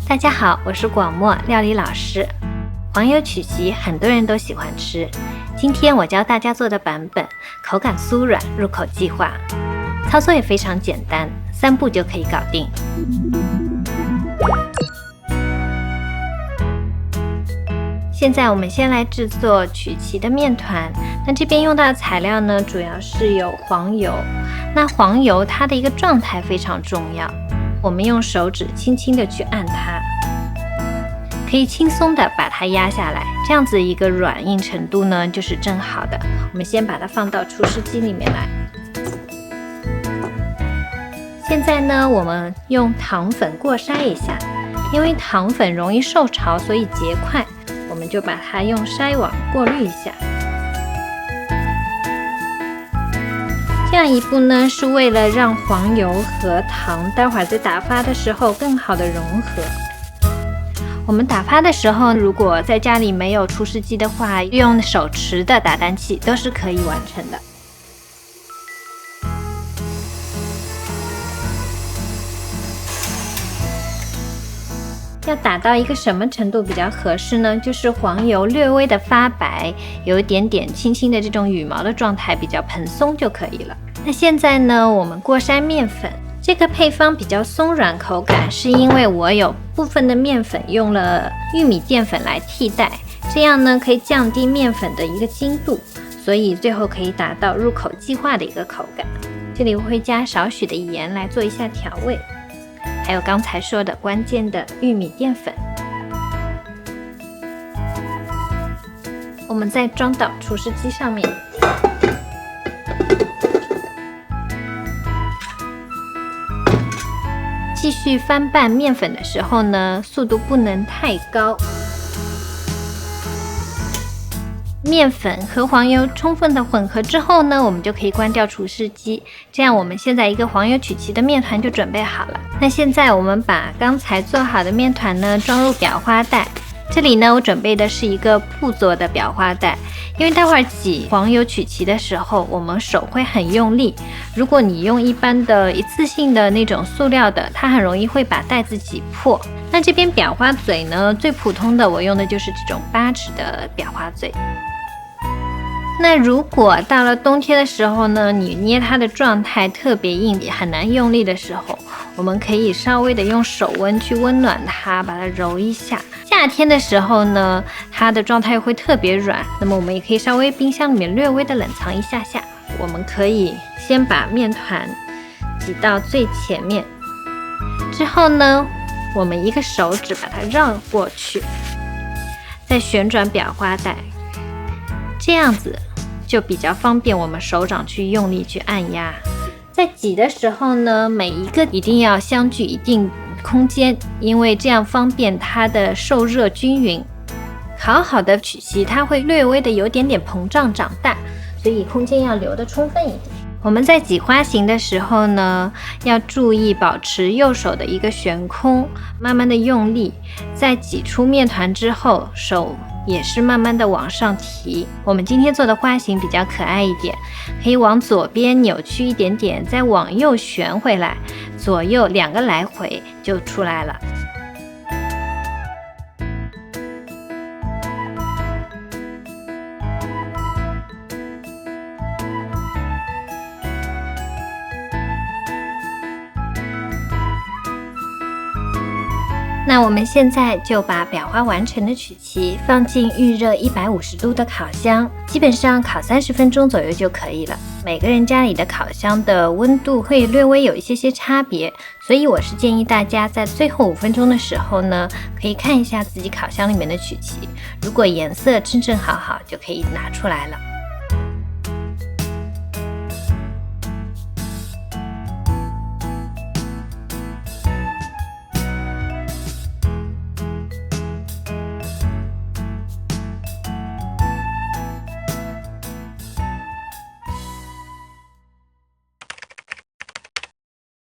大家好，我是广墨料理老师。黄油曲奇很多人都喜欢吃，今天我教大家做的版本，口感酥软，入口即化，操作也非常简单，3步就可以搞定。现在我们先来制作曲奇的面团。那这边用到的材料呢，主要是有黄油。那黄油它的一个状态非常重要，我们用手指轻轻的去按它，可以轻松的把它压下来，这样子一个软硬程度呢就是正好的。我们先把它放到除湿机里面来。现在呢，我们用糖粉过筛一下，因为糖粉容易受潮，所以结块，我们就把它用筛网过滤一下。这样一步呢，是为了让黄油和糖待会儿在打发的时候更好的融合。我们打发的时候，如果在家里没有除湿机的话，用手持的打蛋器都是可以完成的。要打到一个什么程度比较合适呢？就是黄油略微的发白，有一点点轻轻的这种羽毛的状态，比较蓬松就可以了。那现在呢，我们过筛面粉，这个配方比较松软口感，是因为我有部分的面粉用了玉米淀粉来替代，这样呢可以降低面粉的一个筋度，所以最后可以达到入口即化的一个口感。这里我会加少许的盐来做一下调味。还有刚才说的关键的玉米淀粉，我们再装到除湿机上面。继续翻拌面粉的时候呢，速度不能太高。面粉和黄油充分的混合之后呢，我们就可以关掉除湿机，这样我们现在一个黄油曲奇的面团就准备好了。那现在我们把刚才做好的面团呢装入裱花袋，这里呢我准备的是一个布做的裱花袋，因为待会儿挤黄油曲奇的时候我们手会很用力，如果你用一般的一次性的那种塑料的，它很容易会把袋子挤破。那这边裱花嘴呢，最普通的我用的就是这种8齿的裱花嘴。那如果到了冬天的时候呢，你捏它的状态特别硬，也很难用力的时候，我们可以稍微的用手温去温暖它，把它揉一下。夏天的时候呢，它的状态会特别软，那么我们也可以稍微冰箱里面略微的冷藏一下下。我们可以先把面团挤到最前面，之后呢，我们一个手指把它绕过去，再旋转裱花袋，这样子就比较方便我们手掌去用力去按压。在挤的时候呢，每一个一定要相距一定空间，因为这样方便它的受热均匀。烤好的曲奇它会略微的有点点膨胀长大，所以空间要留得充分一点。我们在挤花形的时候呢，要注意保持右手的一个悬空，慢慢的用力，在挤出面团之后，手也是慢慢的往上提。我们今天做的花形比较可爱一点，可以往左边扭曲一点点，再往右旋回来，左右2个来回就出来了。那我们现在就把裱花完成的曲奇放进预热150度的烤箱，基本上烤30分钟左右就可以了。每个人家里的烤箱的温度会略微有一些差别，所以我是建议大家在最后5分钟的时候呢，可以看一下自己烤箱里面的曲奇，如果颜色正好，就可以拿出来了。